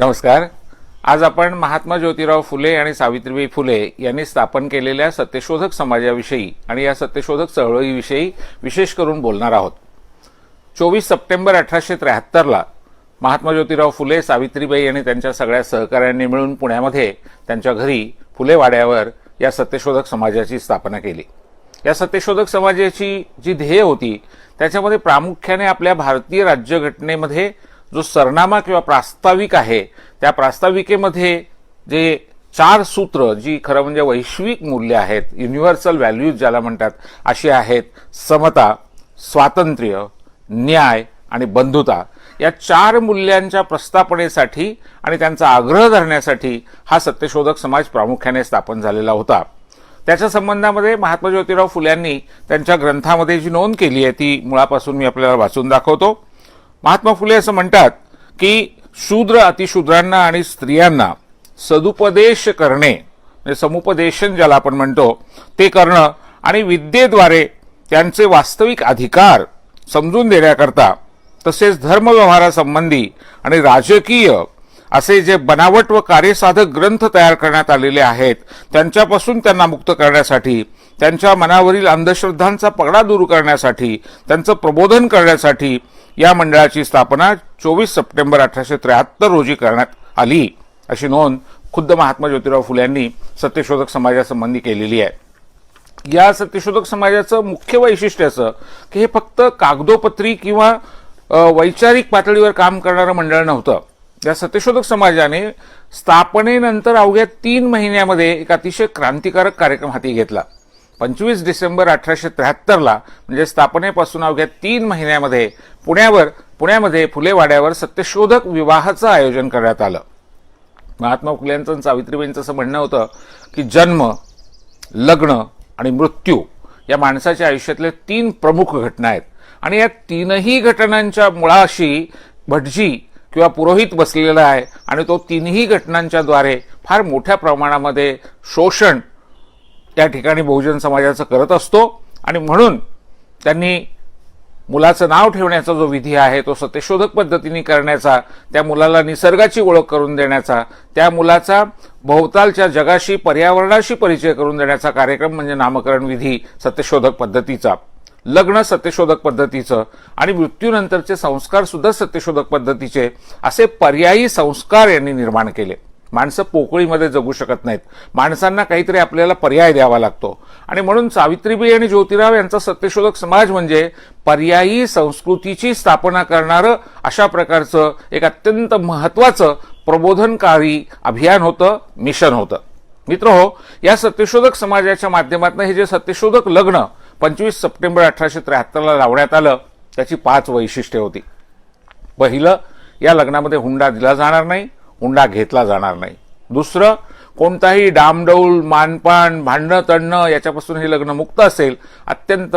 नमस्कार। आज आपण महात्मा ज्योतिराव फुले आणि सावित्रीबाई फुले यांनी स्थापन केलेल्या सत्यशोधक समाजाविषयी आणि या सत्यशोधक चळवळीविषयी विशेष करून बोलणार आहोत। 24 सप्टेंबर 1873ला महात्मा ज्योतिराव फुले, सावित्रीबाई आणि त्यांच्या सगळ्या सहकाऱ्यांनी मिळून पुण्यामध्ये त्यांच्या घरी फुले वाड्यावर या सत्यशोधक समाजाची स्थापना केली। या सत्यशोधक समाजाची जी ध्येय होती त्याच्यामध्ये प्रामुख्याने आपल्या भारतीय राज्यघटनेमध्ये जो सरनामा किंवा प्रास्ताविक आहे त्या प्रास्ताविकेमध्ये जे 4 सूत्र जी खरं म्हणजे वैश्विक मूल्य आहेत, युनिव्हर्सल व्हॅल्यूज ज्याला म्हणतात, अशी आहेत: समता, स्वातंत्र्य, न्याय आणि बंधुता। या 4 मूल्यांच्या प्रस्थापनेसाठी आणि त्यांचा आग्रह धरण्यासाठी हा सत्यशोधक समाज प्रामुख्याने स्थापन झालेला होता। त्याच्या संबंधामध्ये महात्मा ज्योतिराव फुल्यांनी त्यांच्या ग्रंथामध्ये जी नोंद केली आहे ती मुळापासून मी आपल्याला वाचून दाखवतो। महात्मा फुले असं म्हणतात की शूद्र अतिशूद्रांना आणि स्त्रियांना सदुपदेश करणे, म्हणजे समुपदेशन ज्याला आपण म्हणतो ते करणं आणि विद्येद्वारे त्यांचे वास्तविक अधिकार समजून देण्याकरता, तसेच धर्मव्यवहारासंबंधी आणि राजकीय असे जे बनावट व कार्यसाधक ग्रंथ तयार करण्यात आलेले आहेत त्यांच्यापासून त्यांना मुक्त करण्यासाठी, त्यांच्या मनावरील अंधश्रद्धांचा पगडा दूर करण्यासाठी, त्यांचं प्रबोधन करण्यासाठी या मंडळाची स्थापना 24 सप्टेंबर 1873 रोजी करण्यात आली, अशी नोंद खुद्द महात्मा ज्योतिराव फुल्यांनी सत्यशोधक समाजासंबंधी केलेली आहे। या सत्यशोधक समाजाचं मुख्य वैशिष्ट्य असं की हे फक्त कागदोपत्री किंवा वैचारिक पातळीवर काम करणारं मंडळ नव्हतं। या सत्यशोधक समाजाने स्थापनेनंतर अवघ्या 3 महिन्यामध्ये एक अतिशय क्रांतिकारक कार्यक्रम हाती घेतला। 25 डिसेंबर 1873ला म्हणजे स्थापनेपासून अवघ्या 3 महिन्यामध्ये पुण्यामध्ये फुले वाड्यावर सत्यशोधक विवाहाचं आयोजन करण्यात आलं। महात्मा फुल्यांचं आणि सावित्रीबाईंचं असं म्हणणं होतं की जन्म, लग्न आणि मृत्यू या माणसाच्या आयुष्यातले 3 प्रमुख घटना आहेत आणि या 3ही घटनांच्या मुळाशी भटजी किंवा पुरोहित बसलेला आहे आणि तो 3ही घटनांच्या द्वारे फार मोठ्या प्रमाणामध्ये शोषण त्या ठिकाणी बहुजन समाजाचं करत असतो आणि म्हणून त्यांनी मुलाचं नाव ठेवण्याचा जो विधी आहे तो सत्यशोधक पद्धतीने करण्याचा, त्या मुलाला निसर्गाची ओळख करून देण्याचा, त्या मुलाचा भोवतालच्या जगाशी, पर्यावरणाशी परिचय करून देण्याचा कार्यक्रम म्हणजे नामकरण विधी सत्यशोधक पद्धतीचा, लग्न सत्यशोधक पद्धतीचं आणि मृत्यूनंतरचे संस्कार सुद्धा सत्यशोधक पद्धतीचे, असे पर्यायी संस्कार यांनी निर्माण केले। माणसं पोकळीमध्ये जगू शकत नाहीत, माणसांना काहीतरी आपल्याला पर्याय द्यावा लागतो आणि म्हणून सावित्रीबाई आणि ज्योतिराव यांचा सत्यशोधक समाज म्हणजे पर्यायी संस्कृतीची स्थापना करणारं अशा प्रकारचं एक अत्यंत महत्त्वाचं प्रबोधनकारी अभियान होतं, मिशन होतं। मित्रहो, या सत्यशोधक समाजाच्या माध्यमातून हे जे सत्यशोधक लग्न 25 सप्टेंबर 1873ला लावण्यात आलं त्याची 5 वैशिष्ट्ये होती। पहिलं, या लग्नामध्ये हुंडा दिला जाणार नाही, हुंडा घेतला जाणार नाही। दुसरं, कोणताही डामडौल, मानपान, भांडणं तडणं याच्यापासून हे लग्न मुक्त असेल। अत्यंत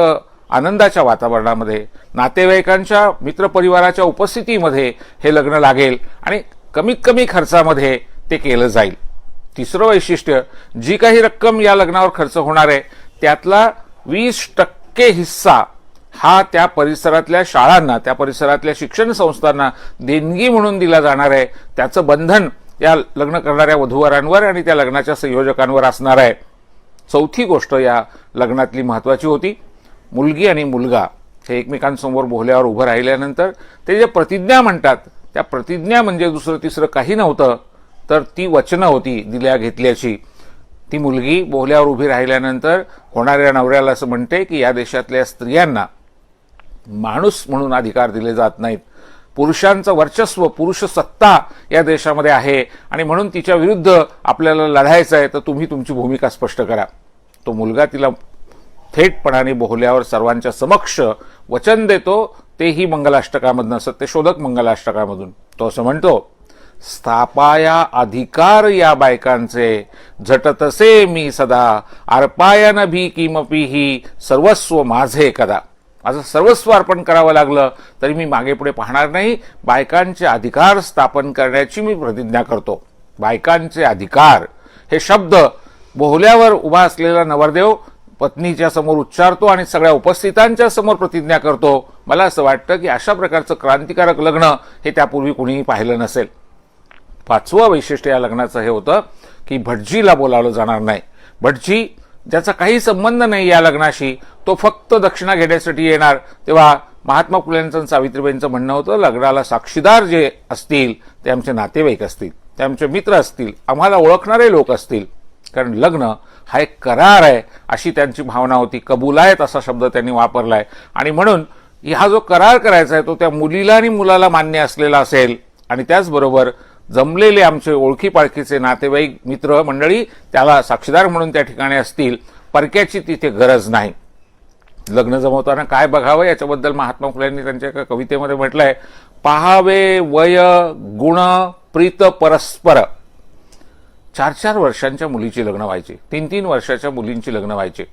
आनंदाच्या वातावरणामध्ये, नातेवाईकांच्या, मित्रपरिवाराच्या उपस्थितीमध्ये हे लग्न लागेल आणि कमीत कमी खर्चामध्ये ते केलं जाईल। तिसरं वैशिष्ट्य, जी काही रक्कम या लग्नावर खर्च होणार आहे त्यातला 20% हिस्सा हा त्या परिसरातल्या शाळांना, त्या परिसरातल्या शिक्षण संस्थांना देणगी म्हणून दिला जाणार आहे। त्याचं बंधन या लग्न करणाऱ्या वधूवरांवर आणि त्या लग्नाच्या संयोजकांवर असणार आहे। चौथी गोष्ट या लग्नातली महत्त्वाची होती, मुलगी आणि मुलगा हे एकमेकांसमोर बोहल्यावर उभं राहिल्यानंतर ते जे प्रतिज्ञा म्हणतात, त्या प्रतिज्ञा म्हणजे दुसरं तिसरं काही नव्हतं तर ती वचनं होती दिल्या घेतल्याची। ती मुलगी बोहल्यावर उभी राहिल्यानंतर होणाऱ्या नवऱ्याला असं म्हणते की या देशातल्या स्त्रियांना माणूस म्हणून अधिकार दिले जात नाहीत, पुरुषांचं वर्चस्व, पुरुष सत्ता या देशामध्ये आहे आणि म्हणून तिच्या विरुद्ध आपल्याला लढायचं आहे, तर तुम्ही तुमची भूमिका स्पष्ट करा। तो मुलगा तिला थेटपणाने बोहल्यावर सर्वांच्या समक्ष वचन देतो, तेही मंगलाष्टकामधून, सत्यशोधक मंगलाष्टकामधून। तो असं म्हणतो, स्थापाया अधिकार या बायकांचे, झटतसे मी सदा, अर्पाया न भी किमपीही, सर्वस्व माझे कदा। माझं सर्वस्व अर्पण करावं लागलं तरी मी मागे पुढे पाहणार नाही, बायकांचे अधिकार स्थापन करण्याची मी प्रतिज्ञा करतो। बायकांचे अधिकार हे शब्द बोहल्यावर उभा असलेला नवरदेव पत्नीच्या समोर उच्चारतो आणि सगळ्या उपस्थितांच्या समोर प्रतिज्ञा करतो। मला असं वाटतं की अशा प्रकारचं क्रांतिकारक लग्न हे त्यापूर्वी कुणीही पाहिलं नसेल। पाचवं वैशिष्ट्य या लग्नाचं हे होतं की भटजीला बोलावलं जाणार नाही. भटजी ज्याचा काही संबंध नाही या लग्नाशी, तो फक्त दक्षिणा घेण्यासाठी येणार. तेव्हा महात्मा फुलेंचं आणि सावित्रीबाईंचं म्हणणं होतं, लग्नाला साक्षीदार जे असतील ते आमचे नातेवाईक असतील, ते आमचे मित्र असतील, आम्हाला ओळखणारे लोक असतील, कारण लग्न हा एक करार आहे अशी त्यांची भावना होती. कबुलायत असा शब्द त्यांनी वापरलाय. आणि म्हणून हा जो करार करायचा आहे तो त्या मुलीला आणि मुलाला मान्य असलेला असेल. आणि त्याचबरोबर जमलेले आमचे ओळखी पाळखीचे नातेवाईक मित्र मंडळी त्याला साक्षीदार म्हणून त्या ठिकाणी असतील. परक्याची तिथे गरज नाही. लग्न जमवताना काय बघावं याच्याबद्दल महात्मा फुलेंनी त्यांच्या एका कवितेमध्ये म्हटलंय, पाहावे वय गुण प्रीत परस्पर. 4-4 वर्षांच्या मुलीची लग्न व्हायची, 3-3 वर्षाच्या मुलींची लग्न व्हायची.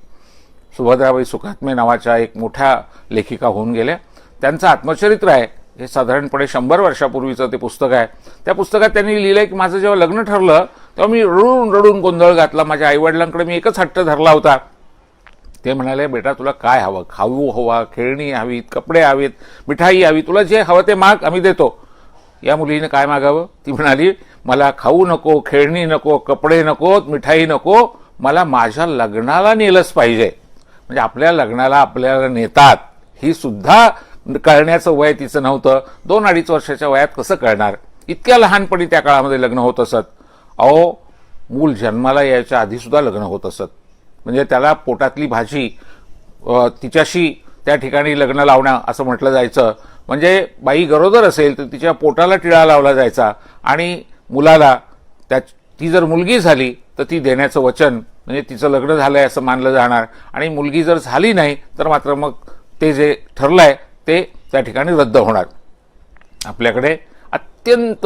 सुभद्राबाई सुखात्मे नावाच्या एक मोठ्या लेखिका होऊन गेल्या. त्यांचं आत्मचरित्र आहे, हे साधारणपणे 100 वर्षापूर्वीचं ते पुस्तक आहे. त्या पुस्तकात त्यांनी लिहिलंय की माझं जेव्हा लग्न ठरलं तेव्हा मी रडून रडून गोंधळ घातला. माझ्या आईवडिलांकडे मी एकच हट्ट धरला होता. ते म्हणाले, बेटा तुला काय हवं? खाऊ हवा, खेळणी हवीत, कपडे हवीत, मिठाई हवी, तुला जे हवं ते माग, आम्ही देतो. या मुलीने काय मागावं? ती म्हणाली, मला खाऊ नको, खेळणी नको, कपडे नको, मिठाई नको, मला माझ्या लग्नाला नेलंच पाहिजे. म्हणजे आपल्या लग्नाला आपल्याला नेतात ही सुद्धा कळण्याचं वय तिचं नव्हतं. 2-2.5 वर्षाच्या वयात कसं कळणार? इतक्या लहानपणी त्या काळामध्ये लग्न होत असत. अहो, मूल जन्माला यायच्या आधी सुद्धा लग्न होत असत. म्हणजे त्याला पोटातली भाजी तिच्याशी त्या ठिकाणी लग्न लावणं असं म्हटलं जायचं. म्हणजे बाई गरोदर असेल तर तिच्या पोटाला टिळा लावला जायचा आणि मुलाला ती जर मुलगी झाली तर ती देण्याचं वचन, म्हणजे तिचं लग्न झालंय असं मानलं जाणार. आणि मुलगी जर झाली नाही तर मात्र मग ते जे ठरलंय ते त्या ठिकाणी रद्द होणार. आपल्याकडे अत्यंत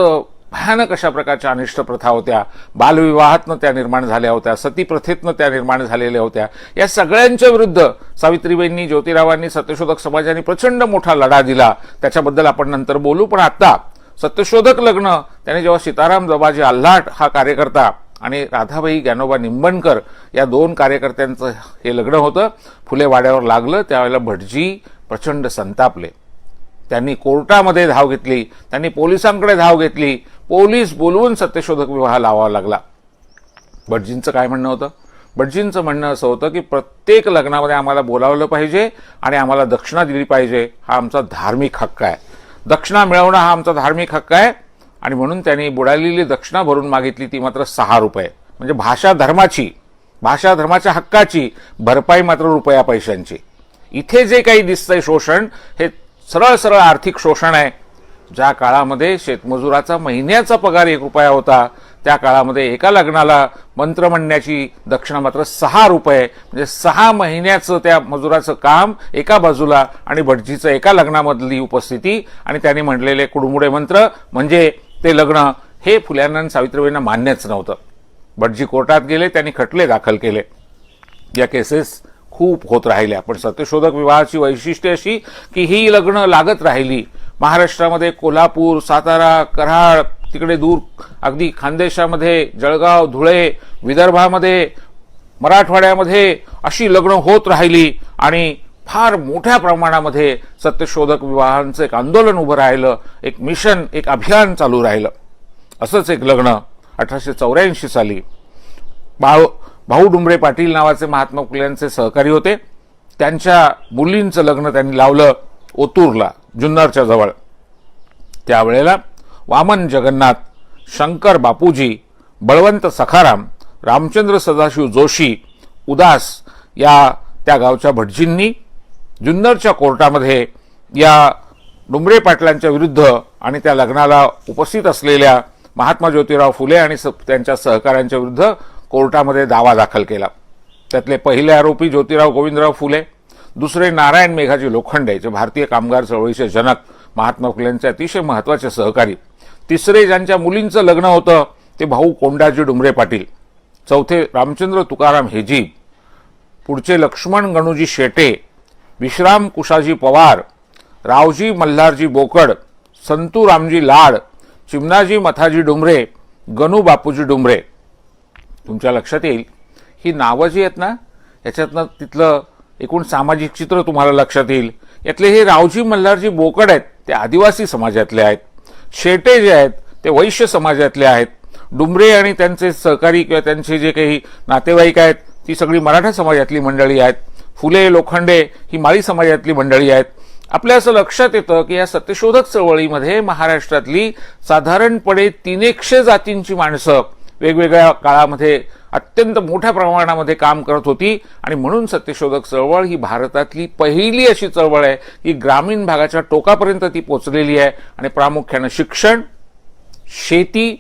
भयानक अशा प्रकारच्या अनिष्ट प्रथा होत्या. बालविवाहातनं त्या निर्माण झाल्या होत्या, सती प्रथेतनं त्या निर्माण झालेल्या होत्या. या सगळ्यांच्या विरुद्ध सावित्रीबाईंनी, ज्योतिरावांनी, सत्यशोधक समाजाने प्रचंड मोठा लढा दिला. त्याच्याबद्दल आपण नंतर बोलू. पण आता सत्यशोधक लग्न त्याने जेव्हा सीताराम जबाजी आल्हाट हा कार्यकर्ता आणि राधाबाई ज्ञानोबा निंबणकर या 2 कार्यकर्त्यांचं हे लग्न होतं, फुले वाड्यावर लागलं. त्यावेळेला भटजी प्रचंड संतापले. त्यांनी कोर्टामध्ये धाव घेतली, त्यांनी पोलिसांकडे धाव घेतली. पोलीस बोलवून सत्यशोधक विवाह लावावा लागला. भटजींचं काय म्हणणं होतं? भटजींचं म्हणणं असं होतं की प्रत्येक लग्नामध्ये आम्हाला बोलावलं पाहिजे आणि आम्हाला दक्षिणा दिली पाहिजे. हा आमचा धार्मिक हक्क आहे. दक्षिणा मिळवणं हा आमचा धार्मिक हक्क आहे. आणि म्हणून त्यांनी बुडालेली दक्षिणा भरून मागितली, ती मात्र 6 रुपये. म्हणजे भाषा धर्माच्या हक्काची भरपाई मात्र रुपया पैशांची. इथे जे काही दिसतंय शोषण हे सरळ सरळ आर्थिक शोषण आहे. ज्या काळामध्ये शेतमजुराचा महिन्याचा पगार 1 रुपया होता, त्या काळामध्ये एका लग्नाला मंत्र म्हणण्याची दक्षिणा मात्र 6 रुपये. म्हणजे 6 महिन्याचं त्या मजुराचं काम एका बाजूला आणि भटजीचं एका लग्नामधली उपस्थिती आणि त्यांनी म्हटलेले कुडमुडे मंत्र, म्हणजे ते लग्न हे फुल्यांना आणि सावित्रीबाईंना मान्यच नव्हतं. भटजी कोर्टात गेले, त्यांनी खटले दाखल केले. या केसेस खूप होत राहिल्या. पण सत्यशोधक विवाहाची वैशिष्ट्ये अशी की ही लग्न लागत राहिली. महाराष्ट्रामध्ये कोल्हापूर, सातारा, कराड, तिकडे दूर अगदी खानदेशामध्ये जळगाव, धुळे, विदर्भामध्ये, मराठवाड्यामध्ये अशी लग्न होत राहिली. आणि फार मोठ्या प्रमाणामध्ये सत्यशोधक विवाहांचं एक आंदोलन उभं राहिलं, एक मिशन, एक अभियान चालू राहिलं. असंच एक लग्न 1884 साली भाऊ डुंबरे पाटील नावाचे महात्मा फुलेंचे सहकारी होते. त्यांच्या मुलींचं लग्न त्यांनी लावलं ओतूरला, जुन्नरच्या जवळ. त्यावेळेला वामन जगन्नाथ, शंकर बापूजी, बळवंत सखाराम, रामचंद्र सदाशिव जोशी, उदास या त्या गावच्या भटजींनी जुन्नरच्या कोर्टामध्ये या डुंबरे पाटलांच्या विरुद्ध आणि त्या लग्नाला उपस्थित असलेल्या महात्मा ज्योतिराव फुले आणि त्यांच्या सहकाऱ्यांच्या विरुद्ध कोर्टामध्ये दावा दाखल केला. त्यातले पहिले आरोपी ज्योतिराव गोविंदराव फुले, दुसरे नारायण मेघाजी लोखंडे, जे भारतीय कामगार चळवळीचे जनक, महात्मा फुलेंचे अतिशय महत्त्वाचे सहकारी. तिसरे ज्यांच्या मुलींचं लग्न होतं ते भाऊ कोंडाजी डुंबरे पाटील. चौथे रामचंद्र तुकाराम हेजी. पुढचे लक्ष्मण गणूजी शेटे, विश्राम कुशाजी पवार, रावजी मल्हारजी बोकड, संतू रामजी लाड, चिमणाजी मथाजी डुंबरे, गणू बापूजी डुंबरे. तुमच्या लक्षात येईल ही नावं जी आहेत ना, याच्यातनं तिथलं एकूण सामाजिक चित्र तुम्हाला लक्षात येईल. यातले हे रावजी मल्हारजी बोकड आहेत ते आदिवासी समाजातले आहेत. शेटे जे आहेत ते वैश्य समाजातले आहेत. डुमरे आणि त्यांचे सहकारी किंवा त्यांचे जे काही नातेवाईक आहेत ती सगळी मराठा समाजातली मंडळी आहेत. फुले लोखंडे ही माळी समाजातली मंडळी आहेत. आपल्या असं लक्षात येतं की या सत्यशोधक चळवळीमध्ये महाराष्ट्रातली साधारणपणे 300 जातींची माणसं वेगवेगळ्या काळामध्ये अत्यंत मोठ्या प्रमाणामध्ये काम करत होती आणि म्हणून सत्यशोधक चळवळ ही भारतातली पहिली अशी चळवळ आहे की ग्रामीण भागाच्या टोकापर्यंत ती पोचलेली आहे आणि प्रामुख्याने शिक्षण, शेती,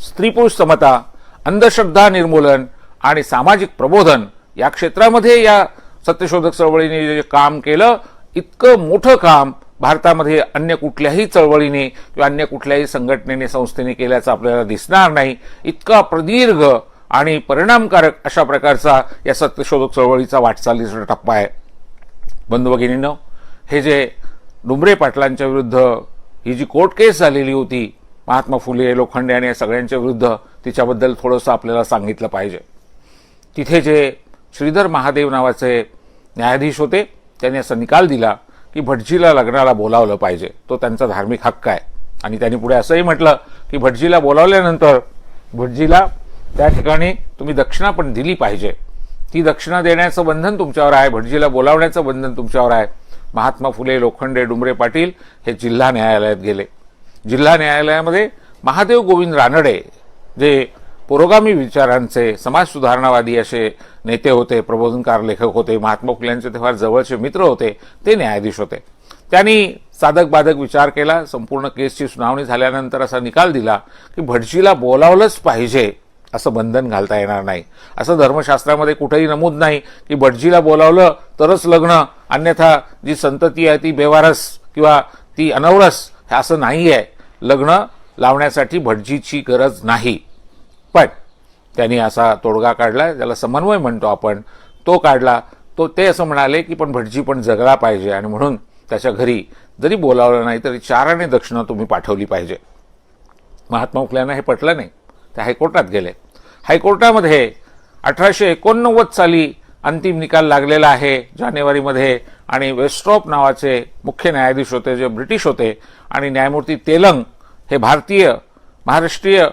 स्त्री पुरुष समता, अंधश्रद्धा निर्मूलन आणि सामाजिक प्रबोधन या क्षेत्रामध्ये या सत्यशोधक चळवळीने जे काम केलं, इतकं मोठं काम भारतामध्ये अन्य कुठल्याही चळवळीने किंवा अन्य कुठल्याही संघटनेने संस्थेने केल्याचं आपल्याला दिसणार नाही. इतका प्रदीर्घ आणि परिणामकारक अशा प्रकारचा या सत्यशोधक चळवळीचा वाटचालीचा टप्पा आहे. बंधू भगिनींनो, हे जे डुमरे पाटलांच्या विरुद्ध ही जी कोर्ट केस झालेली होती महात्मा फुले, लोखंडे आणि या सगळ्यांच्या विरुद्ध, तिच्याबद्दल थोडंसं आपल्याला सांगितलं पाहिजे. तिथे जे श्रीधर महादेव नावाचे न्यायाधीश होते त्यांनी असा निकाल दिला की भटजीला लग्नाला बोलावलं पाहिजे, तो त्यांचा धार्मिक हक्क आहे. आणि त्यांनी पुढे असंही म्हटलं की भटजीला बोलावल्यानंतर भटजीला त्या ठिकाणी तुम्ही दक्षिणा पण दिली पाहिजे. ती दक्षिणा देण्याचं बंधन तुमच्यावर आहे, भटजीला बोलावण्याचं बंधन तुमच्यावर आहे. महात्मा फुले, लोखंडे, डुमरे पाटील हे जिल्हा न्यायालयात गेले. जिल्हा न्यायालयामध्ये महादेव गोविंद रानडे जे पुरोगामी विचारांचे समाज सुधारणावादी असे नेते होते, प्रबोधनकार लेखक होते, महात्मा फुल्यांचे ते फार जवळचे मित्र होते, ते न्यायाधीश होते. त्यांनी साधक बाधक विचार केला. संपूर्ण केसची सुनावणी झाल्यानंतर असा निकाल दिला की भटजीला बोलावलंच पाहिजे, असं बंधन घालता येणार नाही. असं धर्मशास्त्रामध्ये कुठेही नमूद नाही की भटजीला बोलावलं तरच लग्न, अन्यथा जी संतती आहे ती बेवारस किंवा ती अनवरस, हे असं नाही आहे. लग्न लावण्यासाठी भटजीची गरज नाही. पण त्यांनी असा तोडगा काढला, ज्याला समन्वय म्हणतो आपण, तो काढला. ते असं म्हणाले की पण भटजी पण जगला पाहिजे आणि म्हणून त्याच्या घरी जरी बोलावलं नाही तरी 4 आणे दक्षिणा तुम्ही पाठवली पाहिजे. महात्मा फुल्यांना हे पटलं नाही, ते हायकोर्टात गेले. हायकोर्टामध्ये 1889 साली अंतिम निकाल लागलेला आहे जानेवारीमध्ये आणि वेस्ट्रॉप नावाचे मुख्य न्यायाधीश होते जे ब्रिटिश होते आणि न्यायमूर्ती तेलंग हे भारतीय महाराष्ट्रीय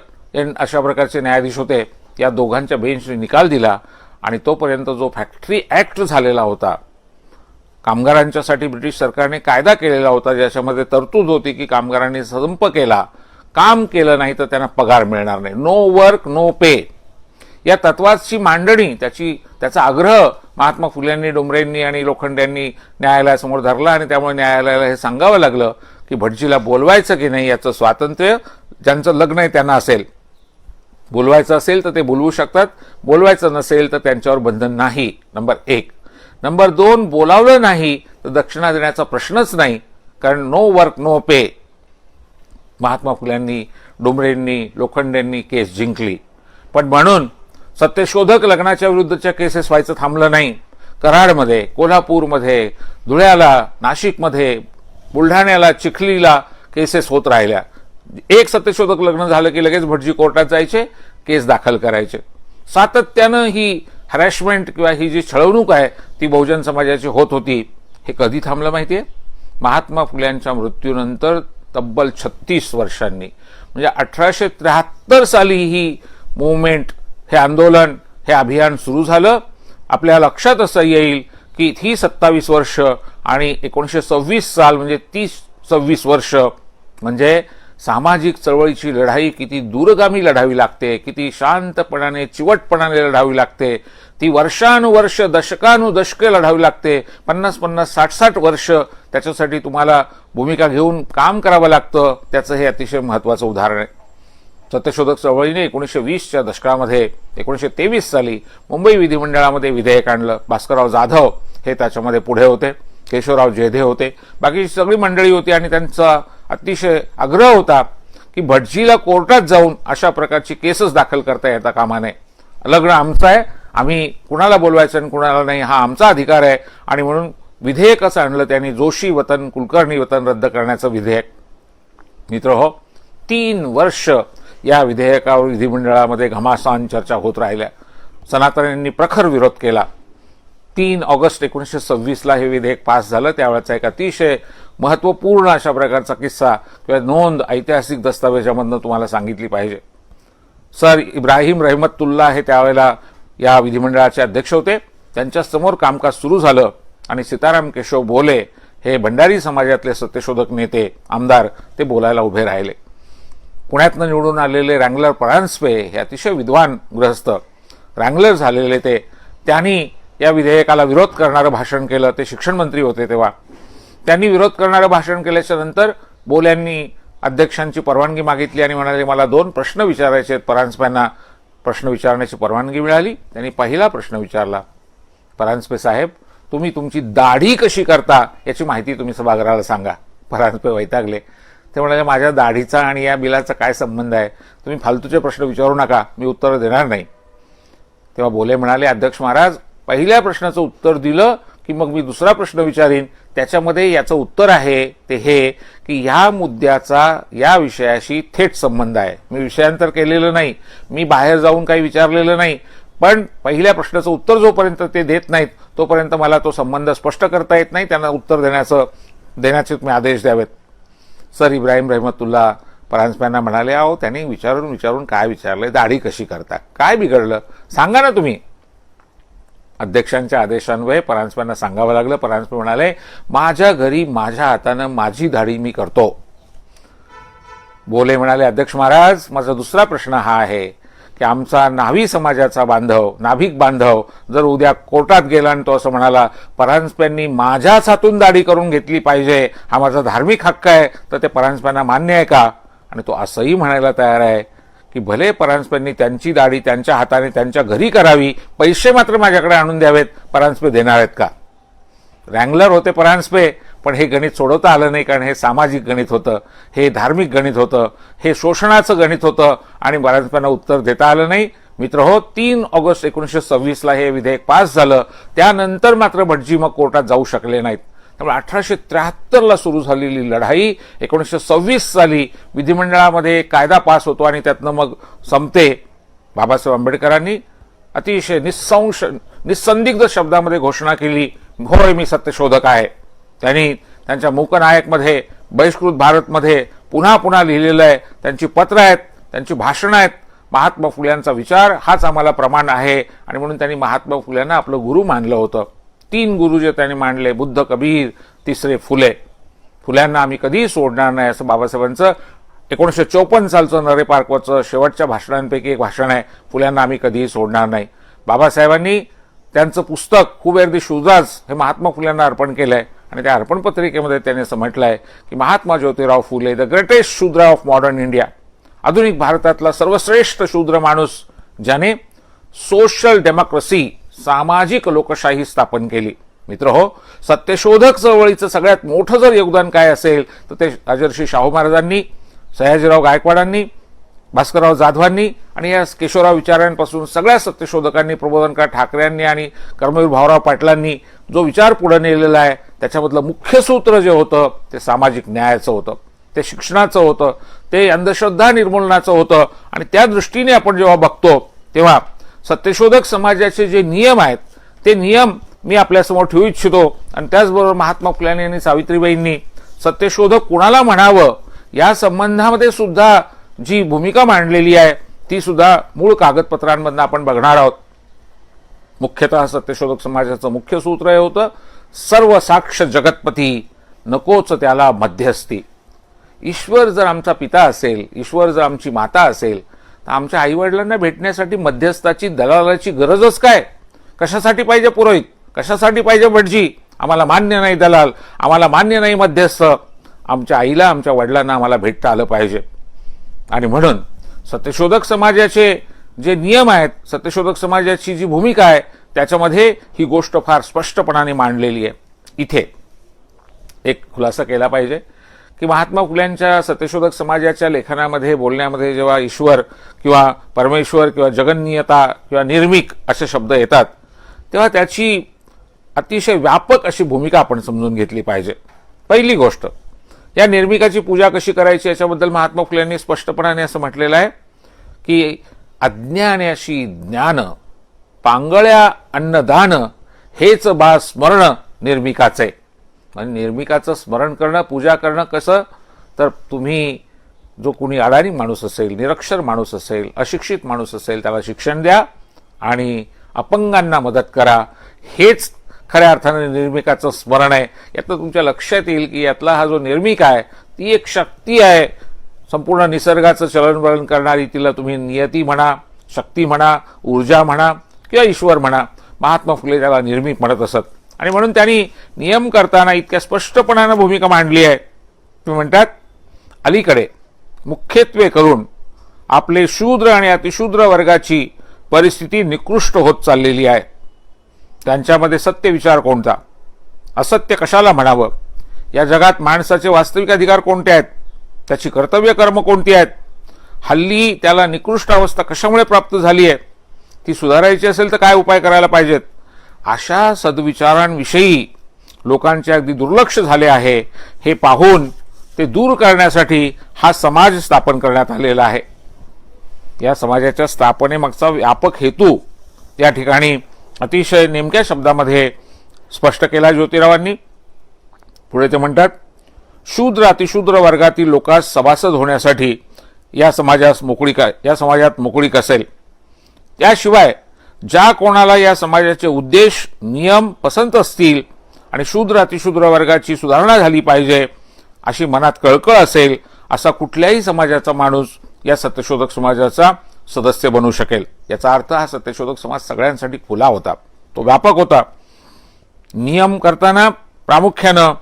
अशा प्रकारचे न्यायाधीश होते. या दोघांच्या बेंचने निकाल दिला आणि तोपर्यंत जो फॅक्टरी ॲक्ट झालेला होता, कामगारांच्यासाठी ब्रिटिश सरकारने कायदा केलेला होता ज्याच्यामध्ये तरतूद होती की कामगारांनी संप केला, काम केलं नाही तर त्यांना पगार मिळणार नाही, नो वर्क नो पे, या तत्वाची मांडणी त्याचा आग्रह महात्मा फुल्यांनी, डुमरेंनी आणि लोखंड्यांनी न्यायालयासमोर धरला आणि त्यामुळे न्यायालयाला हे सांगावं लागलं की भटजीला बोलवायचं की नाही याचं स्वातंत्र्य ज्यांचं लग्न आहे त्यांना असेल. बोलवायचं असेल तर ते बोलवू शकतात, बोलवायचं नसेल तर त्यांच्यावर बंधन नाही. नंबर 1. नंबर 2, बोलावलं नाही तर दक्षिणा देण्याचा प्रश्नच नाही, कारण नो वर्क नो पे. महात्मा फुल्यांनी, डुमरेंनी, लोखंडेंनी केस जिंकली. पण म्हणून सत्यशोधक लग्नाच्या विरुद्धच्या केसेस व्हायचं थांबलं नाही. कराडमध्ये, कोल्हापूरमध्ये, धुळ्याला, नाशिकमध्ये, बुलढाण्याला, चिखलीला केसेस होत राहिल्या. एक सत्यशोधक लग्न झालं की लगेच भटजी कोर्टात जायचे, केस दाखल करायचे. सातत्यानं ही हॅरॅशमेंट किंवा ही जी छळवणूक आहे ती बहुजन समाजाची होत होती. हे कधी थांबलं माहिती आहे? महात्मा फुल्यांच्या मृत्यूनंतर तब्बल 36 वर्षांनी, म्हणजे 1873 साली ही मूवमेंट, हे आंदोलन, हे अभियान सुरू झालं. आपल्या लक्षात असं येईल की ही 27 वर्ष आणि 1926 साल म्हणजे 30-26 वर्ष म्हणजे सामाजिक चळवळीची लढाई किती दूरगामी लढावी लागते, किती शांतपणाने, चिवटपणाने लढावी लागते. ती वर्षानुवर्ष, दशकानुदशके लढावी लागते. 50-50, 60-60 वर्ष त्याच्यासाठी तुम्हाला भूमिका घेऊन काम करावं लागतं. त्याचं हे अतिशय महत्त्वाचं उदाहरण आहे. सत्यशोधक चळवळीने 1920च्या दशकामध्ये 1923 साली मुंबई विधिमंडळामध्ये विधेयक आणलं. भास्करराव जाधव हे त्याच्यामध्ये पुढे होते, केशवराव जेधे होते, बाकीची सगळी मंडळी होती आणि त्यांचा अतिशय आग्रह होता की भटजीला कोर्टात जाऊन अशा प्रकारची केसेस दाखल करता येता कामा नये. लग्न आमचं आहे, आम्ही कुणाला बोलवायचं आणि कुणाला नाही हा आमचा अधिकार आहे. आणि म्हणून विधेयक असं आणलं त्यांनी, जोशी वतन कुलकर्णी वतन रद्द करण्याचं विधेयक. मित्रहो, 3 वर्ष या विधेयकावर विधिमंडळामध्ये घमासान चर्चा होत राहिल्या. सनातन्यांनी प्रखर विरोध केला. 3 ऑगस्ट 1926ला हे विधेयक पास झालं. त्यावेळेचा एक अतिशय महत्त्वपूर्ण अशा प्रकारचा किस्सा किंवा नोंद ऐतिहासिक दस्तावेजामधनं तुम्हाला सांगितली पाहिजे. सर इब्राहिम रहमतुल्ला हे त्यावेळेला या विधिमंडळाचे अध्यक्ष होते. त्यांच्यासमोर कामकाज सुरू झालं आणि सीताराम केशव बोले हे भंडारी समाजातले सत्यशोधक नेते आमदार ते बोलायला उभे राहिले. पुण्यातनं निवडून आलेले रँगलर परांजपे हे अतिशय विद्वान गृहस्थ रँगलर झालेले त्यांनी या विधेयकाला विरोध करणारं भाषण केलं. ते शिक्षण मंत्री होते तेव्हा. त्यांनी विरोध करणारं भाषण केल्याच्या नंतर बोल यांनी अध्यक्षांची परवानगी मागितली आणि म्हणाले मला 2 प्रश्न विचारायचे आहेत. परांजपेंना प्रश्न विचारण्याची परवानगी मिळाली. त्यांनी पहिला प्रश्न विचारला, परांजपे साहेब तुम्ही तुमची दाढी कशी करता याची माहिती तुम्ही सभागृहाला सांगा. परांजपे वैतागले. ते म्हणाले माझ्या दाढीचा आणि या बिलाचा काय संबंध आहे, तुम्ही फालतूचे प्रश्न विचारू नका, मी उत्तर देणार नाही. तेव्हा बोले म्हणाले अध्यक्ष महाराज पहिल्या प्रश्नाचं उत्तर दिलं की मग मी दुसरा प्रश्न विचारीन. त्याच्यामध्ये याचं उत्तर आहे ते हे की ह्या मुद्द्याचा या विषयाशी थेट संबंध आहे. मी विषयांतर केलेलं नाही, मी बाहेर जाऊन काही विचारलेलं नाही, पण पहिल्या प्रश्नाचं उत्तर जोपर्यंत ते देत नाहीत तोपर्यंत मला तो संबंध स्पष्ट करता येत नाही. त्यांना उत्तर देण्याचे तुम्ही आदेश द्यावेत. सर इब्राहिम रहमतुल्ला परांजपेंना म्हणाले अहो त्यांनी विचारून काय विचारलंय, दाढी कशी करता, काय बिघडलं सांगा ना तुम्ही. अध्यक्षांच्या आदेशान्वये परांजपेंना सांगावं लागलं. परांजपे म्हणाले माझ्या घरी माझ्या हातानं माझी दाढी मी करतो. बोले म्हणाले अध्यक्ष महाराज माझा दुसरा प्रश्न हा आहे की आमचा नाभी समाजाचा नाभिक बांधव जर उद्या कोर्टात गेला आणि तो असं म्हणाला परांजपेंनी माझ्याच हातून दाढी करून घेतली पाहिजे, हा माझा धार्मिक हक्क आहे, तर ते परांजपेंना मान्य आहे का? आणि तो असंही म्हणायला तयार आहे की भले परांजपेंनी त्यांची दाढी त्यांच्या हाताने त्यांच्या घरी करावी, पैसे मात्र माझ्याकडे आणून द्यावेत, परांजपे देणार आहेत का? रँगलर होते परांजपे, पण हे गणित सोडवता आलं नाही, कारण हे सामाजिक गणित होतं, हे धार्मिक गणित होतं, हे शोषणाचं गणित होतं आणि परांजपेंना उत्तर देता आलं नाही. मित्रहो 3 ऑगस्ट 1926ला हे विधेयक पास झालं. त्यानंतर मात्र भटजी मग कोर्टात जाऊ शकले नाहीत. त्यामुळे 1873ला सुरू झालेली लढाई 1926 साली विधिमंडळामध्ये कायदा पास होतो आणि त्यातनं मग संपते. बाबासाहेब आंबेडकरांनी अतिशय निस्संदिग्ध शब्दामध्ये घोषणा केली होय मी सत्यशोधक आहे. त्यांनी त्यांच्या मूकनायकमध्ये बहिष्कृत भारतमध्ये पुन्हा पुन्हा लिहिलेलं आहे. त्यांची पत्र आहेत, त्यांची भाषणं आहेत. महात्मा फुल्यांचा विचार हाच आम्हाला प्रमाण आहे आणि म्हणून त्यांनी महात्मा फुल्यांना आपलं गुरु मानलं होतं. 3 गुरु जे त्यांनी मांडले, बुद्ध, कबीर, तिसरे फुले. फुल्यांना आम्ही कधीही सोडणार नाही असं बाबासाहेबांचं 1954 सालचं नरे पार्कवरचं शेवटच्या भाषणांपैकी एक भाषण आहे. फुल्यांना आम्ही कधीही सोडणार नाही. बाबासाहेबांनी त्यांचं पुस्तक हू वेर द शूद्राज हे महात्मा फुल्यांना अर्पण केलंय आणि त्या अर्पण पत्रिकेमध्ये त्यांनी असं म्हटलंय की महात्मा ज्योतिराव फुले द ग्रेटेस्ट शूद्र ऑफ मॉडर्न इंडिया, आधुनिक भारतातला सर्वश्रेष्ठ शूद्र माणूस ज्याने सोशल डेमोक्रेसी सामाजिक लोकशाही स्थापन केली. मित्रहो सत्यशोधक चळवळीचं सगळ्यात मोठं जर योगदान काय असेल तर ते राजर्षी शाहू महाराजांनी, सयाजीराव गायकवाडांनी, भास्करराव जाधवांनी आणि या केशवराव विचारांपासून सगळ्या सत्यशोधकांनी, प्रबोधनकार ठाकरेंनी आणि कर्मवीर भाऊराव पाटलांनी जो विचार पुढे नेलेला आहे त्याच्यामधलं मुख्य सूत्र जे होतं ते सामाजिक न्यायाचं होतं, ते शिक्षणाचं होतं, ते अंधश्रद्धा निर्मूलनाचं होतं. आणि त्या दृष्टीने आपण जेव्हा बघतो तेव्हा सत्यशोधक समाजाचे जे नियम आहेत ते नियम मी आपल्यासमोर ठेवू इच्छितो. आणि त्याचबरोबर महात्मा फुले आणि सावित्रीबाईंनी सत्यशोधक कुणाला म्हणावं या संबंधामध्ये सुद्धा जी भूमिका मांडलेली आहे ती सुद्धा मूळ कागदपत्रांमधून आपण बघणार आहोत. मुख्यतः सत्यशोधक समाजाचं मुख्य सूत्र हे होतं सर्व साक्ष जगतपती नकोच त्याला मध्यस्थी. ईश्वर जर आमचा पिता असेल, ईश्वर जर आमची माता असेल तर आमच्या आईवडिलांना भेटण्यासाठी मध्यस्थाची दलालाची गरजच काय? कशासाठी पाहिजे पुरोहित, कशासाठी पाहिजे भटजी? आम्हाला मान्य नाही दलाल, आम्हाला मान्य नाही मध्यस्थ. आमच्या आईला, आमच्या वडिलांना आम्हाला भेटता आलं पाहिजे. आणि म्हणून सत्यशोधक समाजाचे जे नियम आहेत, सत्यशोधक समाजाची जी भूमिका आहे त्याच्यामध्ये ही गोष्ट फार स्पष्टपणाने मांडलेली आहे. इथे एक खुलासा केला पाहिजे की महात्मा फुल्यांच्या सत्यशोधक समाजाच्या लेखनामध्ये, बोलण्यामध्ये जेव्हा ईश्वर किंवा परमेश्वर किंवा जगन्नियता किंवा निर्मिक असे शब्द येतात तेव्हा त्याची अतिशय व्यापक अशी भूमिका आपण समजून घेतली पाहिजे. पहिली गोष्ट, या निर्मिकाची पूजा कशी करायची याच्याबद्दल महात्मा फुल्यांनी स्पष्टपणाने असं म्हटलेलं आहे की अज्ञानाशी ज्ञान, पांगळ्या अन्नदान, हेच बा स्मरण निर्मिकाचे. म्हणजे निर्मिकाचं स्मरण करणं, पूजा करणं कसं, तर तुम्ही जो कुणी अडाणी माणूस असेल, निरक्षर माणूस असेल, अशिक्षित माणूस असेल, त्याला शिक्षण द्या आणि अपंगांना मदत करा. हेच खऱ्या अर्थाने निर्मिकाचं स्मरण आहे. यातनं तुमच्या लक्षात येईल की यातला हा जो निर्मिक आहे ती एक शक्ती आहे, संपूर्ण निसर्गाचं चलनवलन करणारी. तिला तुम्ही नियती म्हणा, शक्ती म्हणा, ऊर्जा म्हणा किंवा ईश्वर म्हणा. महात्मा फुले त्याला निर्मिक म्हणत असत आणि म्हणून त्यांनी नियम करताना इतक्या स्पष्टपणानं भूमिका मांडली आहे. तुम्ही म्हणतात अलीकडे मुख्यत्वे करून आपले शूद्र आणि अतिशूद्र वर्गाची परिस्थिती निकृष्ट होत चाललेली आहे. त्यांच्यामध्ये सत्य विचार कोणता, असत्य कशाला म्हणावं, या जगात माणसाचे वास्तविक अधिकार कोणते आहेत, त्याची कर्तव्य कर्म कोणती आहेत, हल्ली त्याला निकृष्ट अवस्था कशामुळे प्राप्त झाली आहे, ती सुधारायची असेल तर काय उपाय करायला पाहिजेत, अशा सद्विचारांविषयी लोकांचे अगदी दुर्लक्ष झाले आहे. हे पाहून ते दूर करण्यासाठी हा समाज स्थापन करण्यात आलेला आहे. या समाजाच्या स्थापनेमागचा व्यापक हेतू या ठिकाणी अतिशय नेमक्या शब्दामध्ये स्पष्ट केला ज्योतिरावांनी. पुढे ते म्हणतात, शूद्र अतिशूद्र वर्गातील लोकांस सभासद होण्यासाठी या समाजात मोकळीक असेल. त्याशिवाय ज्या कोणाला या समाजाचे उद्देश नियम पसंत असतील आणि शूद्र अतिशूद्र वर्गाची सुधारणा झाली पाहिजे अशी मनात कळकळ असेल, असा कुठल्याही समाजाचा माणूस या सत्यशोधक समाजाचा सदस्य बनू शकेल. याचा अर्थ हा सत्यशोधक समाज सगळ्यांसाठी खुला होता, तो व्यापक होता. नियम करताना प्रामुख्यानं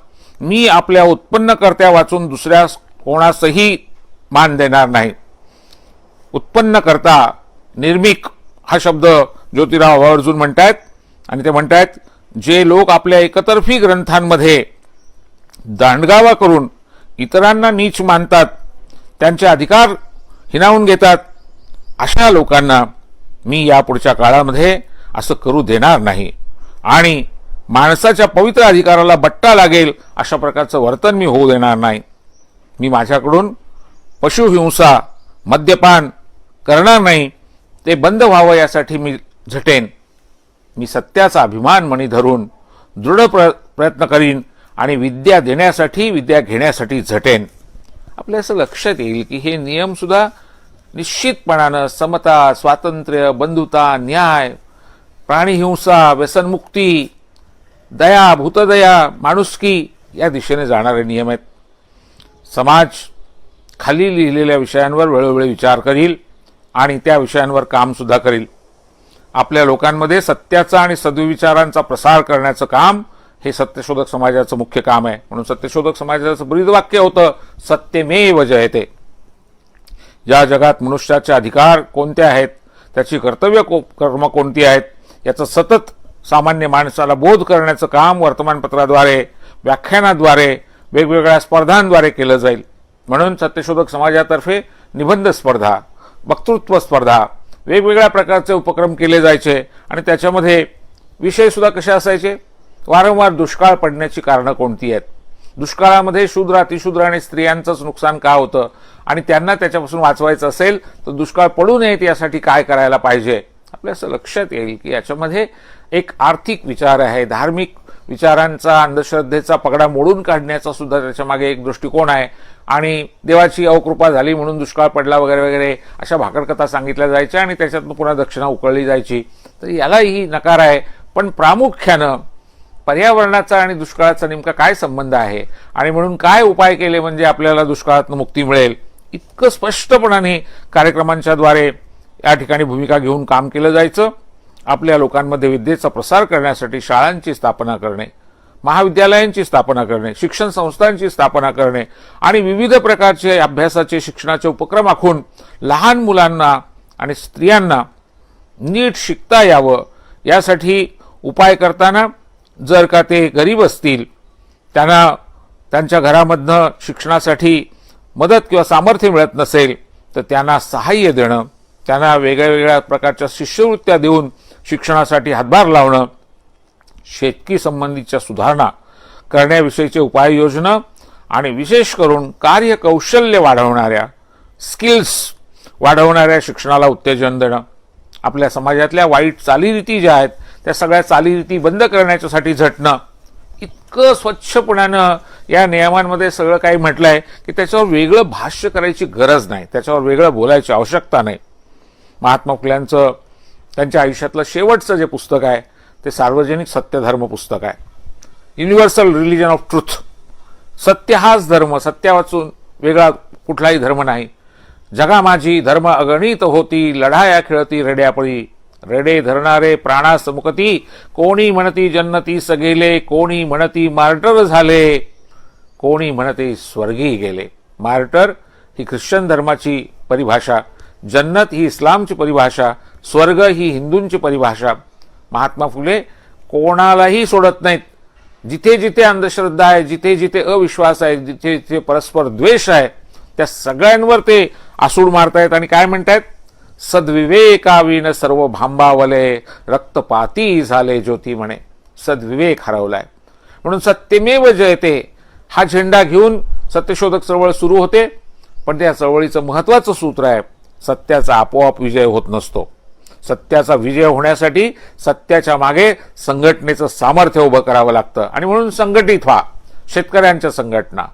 मी आपल्या उत्पन्नकर्त्या वाचून दुसऱ्या कोणासही मान देणार नाही. उत्पन्नकर्ता, निर्मिक हा शब्द ज्योतिराव आवर्जून म्हणतायत आणि ते म्हणतायत, जे लोक आपल्या एकतर्फी ग्रंथांमध्ये दांडगावा करून इतरांना नीच मानतात, त्यांचे अधिकार हिरावून घेतात, अशा लोकांना मी यापुढच्या काळामध्ये असं करू देणार नाही आणि माणसाच्या पवित्र अधिकाराला बट्टा लागेल अशा प्रकारचं वर्तन मी होऊ देणार नाही. मी माझ्याकडून पशुहिंसा, मद्यपान करणार नाही. ते बंद व्हावं यासाठी मी झटेन. मी सत्याचा अभिमान मणी धरून दृढ प्रयत्न करीन आणि विद्या देण्यासाठी, विद्या घेण्यासाठी झटेन. आपल्या असं लक्षात येईल की हे नियम सुद्धा निश्चितपणानं समता, स्वातंत्र्य, बंधुता, न्याय, प्राणीहिंसा, व्यसनमुक्ती, दया, भूतदया, माणुसकी या दिशेने जाणारे नियम आहेत. समाज खाली लिहिलेल्या विषयांवर वेळोवेळी विचार करील आणि त्या विषयांवर काम सुद्धा करील. आपल्या लोकांमध्ये सत्याचा आणि सद्विचारांचा प्रसार करण्याचं काम हे सत्यशोधक समाजाचं मुख्य काम आहे. म्हणून सत्यशोधक समाजाचं ब्रीदवाक्य होतं, सत्यमेव जयते. या जगात मनुष्याचे अधिकार कोणते आहेत, त्याची कर्तव्य कर्म कोणती आहेत, याचं सतत सामान्य माणसाला बोध करण्याचं काम वर्तमानपत्राद्वारे, व्याख्यानाद्वारे, वेगवेगळ्या स्पर्धांद्वारे केलं जाईल. म्हणून सत्यशोधक समाजातर्फे निबंध स्पर्धा, वक्तृत्व स्पर्धा, वेगवेगळ्या प्रकारचे उपक्रम केले जायचे आणि त्याच्यामध्ये विषय सुद्धा कसे असायचे, वारंवार दुष्काळ पडण्याची कारणं कोणती आहेत, दुष्काळामध्ये शूद्र, अतिशूद्र आणि स्त्रियांचंच नुकसान का होतं आणि त्यांना त्याच्यापासून वाचवायचं असेल तर दुष्काळ पडू नयेत यासाठी काय करायला पाहिजे. आपल्या असं लक्षात येईल की याच्यामध्ये एक आर्थिक विचार आहे, धार्मिक विचारांचा, अंधश्रद्धेचा पगडा मोडून काढण्याचा सुद्धा त्याच्यामागे एक दृष्टिकोन आहे. आणि देवाची अवकृपा झाली म्हणून दुष्काळ पडला वगैरे वगैरे अशा भाकरकथा सांगितल्या जायच्या आणि त्याच्यातून पुन्हा दक्षिणा उकळली जायची. तर यालाही नकार आहे. पण प्रामुख्यानं पर्यावरणाचा आणि दुष्काळाचा नेमका काय संबंध आहे आणि म्हणून काय उपाय केले म्हणजे आपल्याला दुष्काळातून मुक्ती मिळेल, इतकं स्पष्टपणाने कार्यक्रमांच्याद्वारे या ठिकाणी भूमिका घेऊन काम केलं जायचं. आपल्या लोकांमध्ये विद्येचा प्रसार करण्यासाठी शाळांची स्थापना करणे, महाविद्यालयांची स्थापना करणे, शिक्षण संस्थांची स्थापना करणे आणि विविध प्रकारचे अभ्यासाचे, शिक्षणाचे उपक्रम आखून लहान मुलांना आणि स्त्रियांना नीट शिकता यावं यासाठी उपाय करताना जर का ते गरीब असतील, त्यांना त्यांच्या घरामधनं शिक्षणासाठी मदत किंवा सामर्थ्य मिळत नसेल तर त्यांना सहाय्य देणं, त्यांना वेगळ्या प्रकारच्या शिष्यवृत्त्या देऊन शिक्षणासाठी हातभार लावणं, शेतकी संबंधीच्या सुधारणा करण्याविषयीचे उपाययोजना आणि विशेष करून कार्यकौशल्य वाढवणाऱ्या, स्किल्स वाढवणाऱ्या शिक्षणाला उत्तेजन देणं, आपल्या समाजातल्या वाईट चालीरीती ज्या आहेत त्या सगळ्या चालीरीती बंद करण्याच्यासाठी झटणं, इतकं स्वच्छपणानं या नियमांमध्ये सगळं काही म्हटलंय की त्याच्यावर वेगळं भाष्य करायची गरज नाही, त्याच्यावर वेगळं बोलायची आवश्यकता नाही. महात्मा फुल्यांचं त्यांच्या आयुष्यातलं शेवटचं जे पुस्तक आहे ते सार्वजनिक सत्यधर्म पुस्तक आहे. Universal religion of truth. सत्य हाच धर्म, सत्या वाचून वेगळा कुठलाही धर्म नाही. जगा माझी धर्म अगणित होती, लढाया खेळती रेड्यापळी. रेडे धरणारे प्राणास मुकती, कोणी म्हणती जन्नतीस गेले, कोणी म्हणती मार्टर झाले, कोणी म्हणते स्वर्गी गेले. मार्टर ही ख्रिश्चन धर्माची परिभाषा, जन्नत ही इस्लामची परिभाषा, स्वर्ग ही हिंदूंची परिभाषा. महात्मा फुले कोणालाही सोडत नाहीत. जिथे जिथे अंधश्रद्धा आहे, जिथे जिथे अविश्वास आहे, जिथे जिथे परस्पर द्वेष आहे, त्या सगळ्यांवर ते आसूड मारतायत आणि काय म्हणतायत? सद्विवेकाविन सर्व भांबावले, रक्तपाती झाले ज्योती म्हणे. सद्विवेक हरवलाय. म्हणून सत्यमेव जयते हा झेंडा घेऊन सत्यशोधक चळवळ सुरू होते. पण त्या चळवळीचं महत्वाचं सूत्र आहे, सत्याचा आपोआप विजय होत नसतो. सत्याचा विजय होण्यासाठी सत्याच्या मागे संघटनेचं सामर्थ्य उभं करावं लागतं. आणि म्हणून संघटित व्हा. शेतकऱ्यांच्या संघटना,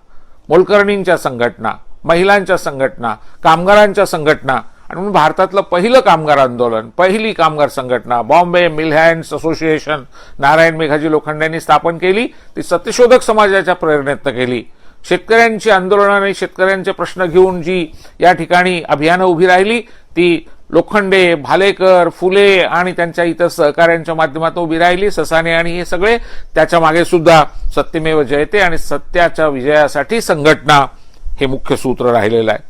मोलकर्णींच्या संघटना, महिलांच्या संघटना, कामगारांच्या संघटना. आणि म्हणून भारतातलं पहिलं कामगार आंदोलन, पहिली कामगार संघटना Bombay mill hands association Narayan Meghaji लोखंडेंनी स्थापन केली. ती सत्यशोधक समाजाच्या प्रेरणेतनं केली. शेतकऱ्यांची आंदोलनाने शेतकऱ्यांचे प्रश्न घेऊन जी या ठिकाणी अभियानं उभी राहिली ती लोखंडे, भालेकर, फुले आणि त्यांच्या इतर सहकाऱ्यांच्या माध्यमातून उभी राहिली. ससाने आणि हे सगळे. त्याच्या मागे सुद्धा सत्यमेव जयते आणि सत्याच्या विजयासाठी संघटना हे मुख्य सूत्र राहिलेलं आहे.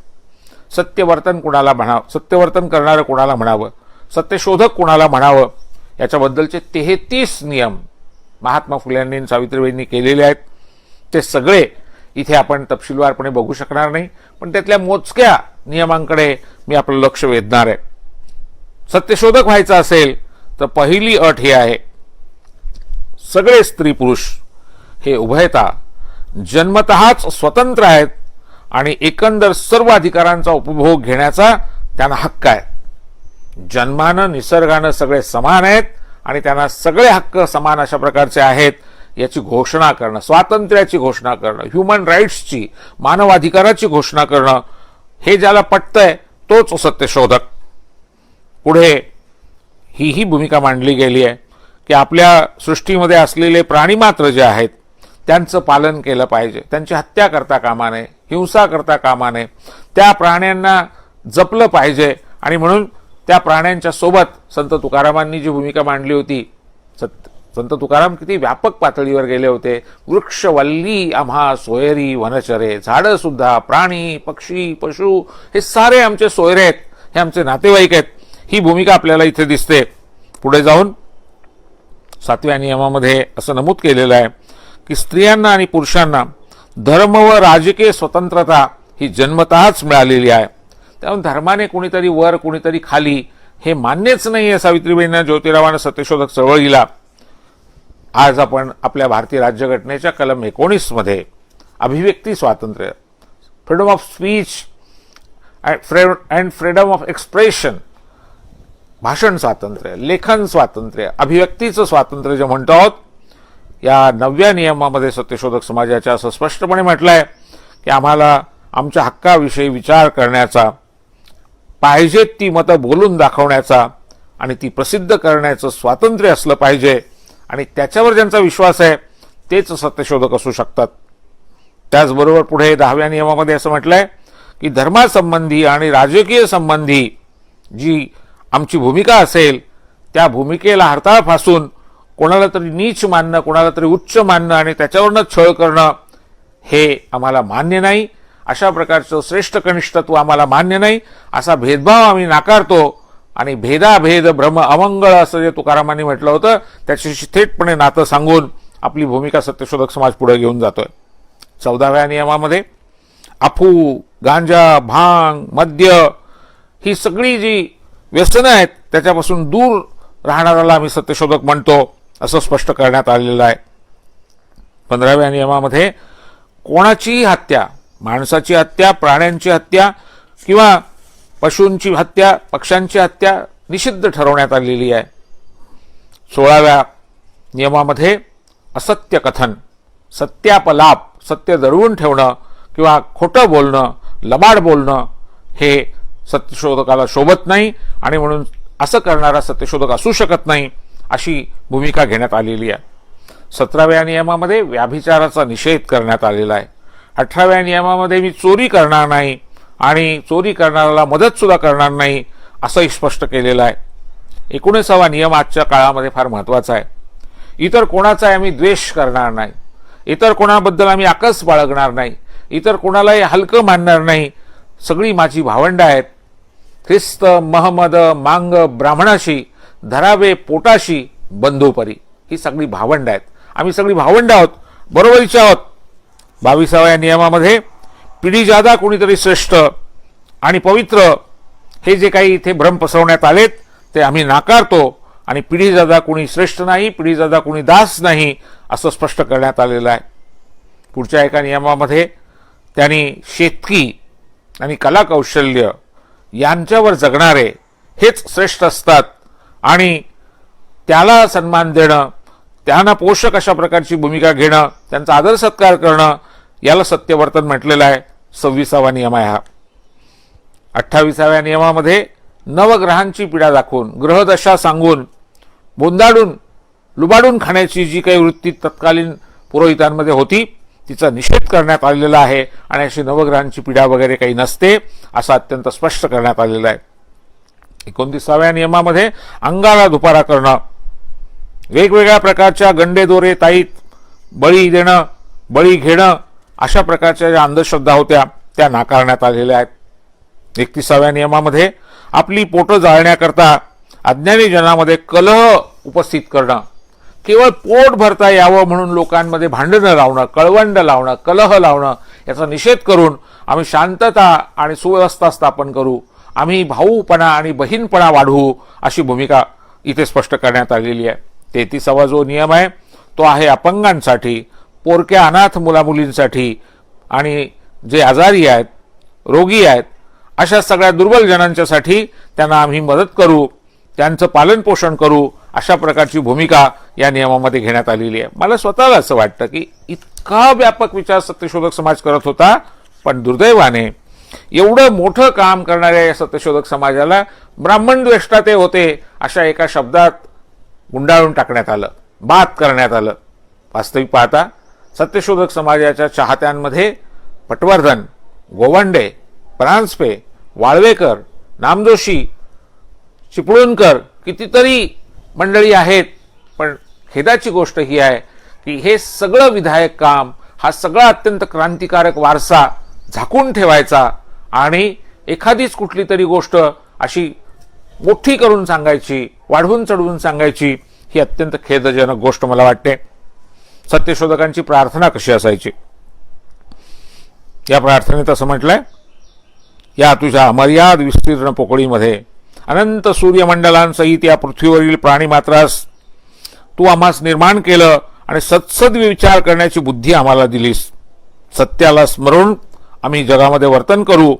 सत्यवर्तन कुणाला म्हणावं, सत्यवर्तन करणारं कुणाला म्हणावं, सत्यशोधक कुणाला म्हणावं, याच्याबद्दलचे 33 नियम महात्मा फुल्यांनी सावित्रीबाईंनी केलेले आहेत. ते सगळे इथे आपण तपशीलवारपणे बघू शकणार नाही, पण त्यातल्या मोजक्या नियमांकडे मी आपलं लक्ष वेधणार आहे. सत्यशोधक व्हायचं असेल तर पहिली अट ही आहे, सगळे स्त्री पुरुष हे उभयता जन्मतःच स्वतंत्र आहेत आणि एकंदर सर्व अधिकारांचा उपभोग घेण्याचा त्यांना हक्क आहे. जन्मानं निसर्गानं सगळे समान आहेत आणि त्यांना सगळे हक्क समान अशा प्रकारचे आहेत याची घोषणा करणं, स्वातंत्र्याची घोषणा करणं, ह्युमन राईट्सची, मानवाधिकाराची घोषणा करणं, हे ज्याला पटतंय तोच सत्यशोधक. पुढे ही भूमिका मांडली गेली आहे की आपल्या सृष्टीमध्ये असलेले प्राणीमात्र जे आहेत त्यांचं पालन केलं पाहिजे. त्यांची हत्या करता कामा नये, हिंसा करता कामा नये. त्या प्राण्यांना जपलं पाहिजे. आणि म्हणून त्या प्राण्यांच्या सोबत संत तुकारामांनी जी भूमिका मांडली होती, संत तुकाराम किती व्यापक पातळीवर गेले होते. वृक्षवल्ली आम्हा सोयरी वनचरे. झाडं सुद्धा, प्राणी, पक्षी, पशु हे सारे आमचे सोयरे आहेत, हे आमचे नातेवाईक आहेत. ही भूमिका आपल्याला इथे दिसते. पुढे जाऊन 7व्या नियमामध्ये असं नमूद केलेलं आहे की स्त्रियांना आणि पुरुषांना धर्म व राजकीय स्वतंत्रता ही जन्मतःच मिळालेली आहे. त्यामुळे धर्माने कुणीतरी वर कुणीतरी खाली हे मान्यच नाही आहे. सावित्रीबाईंना, ज्योतिरावांना, सत्यशोधक चळवळीला आज आपण आपल्या भारतीय राज्यघटनेच्या कलम 19 मध्ये अभिव्यक्ती स्वातंत्र्य, freedom of speech and freedom of expression, भाषण स्वातंत्र्य, लेखन स्वातंत्र्य, अभिव्यक्तीचं स्वातंत्र्य जे म्हणतो आहोत, या 9व्या नियमामध्ये सत्यशोधक समाजाच्या असं स्पष्टपणे म्हटलंय की आम्हाला आमच्या हक्काविषयी विचार करण्याचा, पाहिजेत ती मतं बोलून दाखवण्याचा आणि ती प्रसिद्ध करण्याचं स्वातंत्र्य असलं पाहिजे. आणि त्याच्यावर ज्यांचा विश्वास आहे तेच सत्यशोधक असू शकतात. त्याचबरोबर पुढे 10व्या नियमामध्ये असं म्हटलंय की धर्मासंबंधी आणि राजकीय संबंधी जी आमची भूमिका असेल त्या भूमिकेला हरताळ फासून कोणाला तरी नीच मानणं, कोणाला तरी उच्च मानणं आणि त्याच्यावरनं छळ करणं हे आम्हाला मान्य नाही. अशा प्रकारचं श्रेष्ठ कनिष्ठत्व आम्हाला मान्य नाही. असा भेदभाव आम्ही नाकारतो. आणि भेदाभेद भ्रम अमंगळ असं जे तुकारामांनी म्हटलं होतं त्याच्याशी थेटपणे नातं सांगून आपली भूमिका सत्यशोधक समाज पुढे घेऊन जातोय. 14व्या नियमामध्ये अफू, गांजा, भांग, मद्य ही सगळी जी व्यसनं आहेत त्याच्यापासून दूर राहणाऱ्याला आम्ही सत्यशोधक म्हणतो असं स्पष्ट करण्यात आलेलं आहे. 15व्या नियमामध्ये कोणाचीही हत्या, माणसाची हत्या, प्राण्यांची हत्या किंवा पशूंची हत्या, पक्ष्यांची हत्या निषिद्ध ठरवण्यात आलेली आहे. 16व्या नियमामध्ये असत्य कथन, सत्यापलाप, सत्य दडवून ठेवणं किंवा खोटं बोलणं, लबाड बोलणं हे सत्यशोधकाला शोभत नाही आणि म्हणून असं करणारा सत्यशोधक असू शकत नाही अशी भूमिका घेण्यात आलेली आहे. 17व्या नियमामध्ये व्याभिचाराचा निषेध करण्यात आलेला आहे. 18व्या नियमामध्ये मी चोरी करणार नाही आणि चोरी करणाऱ्याला मदत सुद्धा करणार नाही असंही स्पष्ट केलेलं आहे. 19वा नियम आजच्या काळामध्ये फार महत्त्वाचा आहे. इतर कोणाचा आम्ही द्वेष करणार नाही, इतर कोणाबद्दल आम्ही आकस बाळगणार नाही, इतर कोणालाही हलकं मानणार नाही. सगळी माझी भावंडं आहेत. ख्रिस्त महमद मांग ब्राह्मणाशी धरावे पोटाशी बंधुपरी, ही सगळी भावंड आहेत. आम्ही सगळी भावंड आहोत, बरोबरीचे आहोत. 22व्या नियमामध्ये पिढी जादा कोणीतरी श्रेष्ठ आणि पवित्र हे जे काही इथे भ्रम पसरवण्यात आलेत ते आम्ही नाकारतो आणि पिढी जादा कोणी श्रेष्ठ नाही, पिढी जादा कोणी दास नाही असं स्पष्ट करण्यात आलेलं आहे. पुढच्या एका नियमामध्ये त्यांनी शेतकी आणि कलाकौशल्य यांच्यावर जगणारे हेच श्रेष्ठ असतात आणि त्याला सन्मान देणं, त्यांना पोषक अशा प्रकारची भूमिका घेणं, त्यांचा आदर सत्कार करणं याला सत्यवर्तन म्हटलेलं आहे. 26वा नियम आहे हा. 28व्या नियमामध्ये नवग्रहांची पीडा दाखवून, ग्रहदशा सांगून, बोंदाडून लुबाडून खाण्याची जी काही वृत्ती तत्कालीन पुरोहितांमध्ये होती तिचा निषेध करण्यात आलेला आहे आणि अशी नवग्रहांची पीडा वगैरे काही नसते असं अत्यंत स्पष्ट करण्यात आलेलं आहे. 29व्या नियमामध्ये अंगाला धुपारा करणं, वेगवेगळ्या प्रकारच्या गंडे दोरे ताईत बळी देणं, बळी घेणं अशा प्रकारच्या ज्या अंधश्रद्धा होत्या त्या नाकारण्यात आलेल्या आहेत. 31व्या नियमामध्ये आपली पोटं जाळण्याकरता अज्ञानी जनामध्ये कलह उपस्थित करणं, केवळ पोट भरता यावं म्हणून लोकांमध्ये भांडणं लावणं, कळवंड लावणं, कलह लावणं याचा निषेध करून आम्ही शांतता आणि सुव्यवस्था स्थापन करू, आम्ही भाऊपणा आणि बहीणपणा वाढवू अशी भूमिका इथे स्पष्ट करण्यात आलेली आहे. 33वा जो नियम आहे तो आहे अपंगांसाठी, पोरक्या अनाथ मुलामुलींसाठी आणि जे आजारी आहेत, रोगी आहेत अशा सगळ्या दुर्बल जनांच्यासाठी त्यांना आम्ही मदत करू, त्यांचं पालनपोषण करू अशा प्रकारची भूमिका या नियमामध्ये घेण्यात आलेली आहे. मला स्वतःला असं वाटतं की इतका व्यापक विचार सत्यशोधक समाज करत होता, पण दुर्दैवाने एवढं मोठं काम करणाऱ्या या सत्यशोधक समाजाला ब्राह्मण द्वेष्टा ते होते अशा एका शब्दात गुंडाळून टाकण्यात आलं, बाद करण्यात आलं. वास्तविक पाहता सत्यशोधक समाजाच्या चाहत्यांमध्ये पटवर्धन, गोवंडे, परांजपे, वाळवेकर, नामजोशी, चिपळूणकर कितीतरी मंडळी आहेत. पण खेदाची गोष्ट ही आहे की हे सगळं विधायक काम, हा सगळा अत्यंत क्रांतिकारक वारसा झाकून ठेवायचा आणि एखादीच कुठली तरी गोष्ट अशी मोठी करून सांगायची, वाढवून चढवून सांगायची, ही अत्यंत खेदजनक गोष्ट मला वाटते. सत्यशोधकांची प्रार्थना कशी असायची? या प्रार्थनेत असं म्हटलंय, या तुझ्या अमर्याद विस्तीर्ण पोकळीमध्ये अनंत सूर्यमंडलांसहित या पृथ्वीवरील प्राणीमात्रास तू आम्हास निर्माण केलं आणि सत्सद विचार करण्याची बुद्धी आम्हाला दिलीस. सत्याला स्मरून आम्ही जगामध्ये वर्तन करू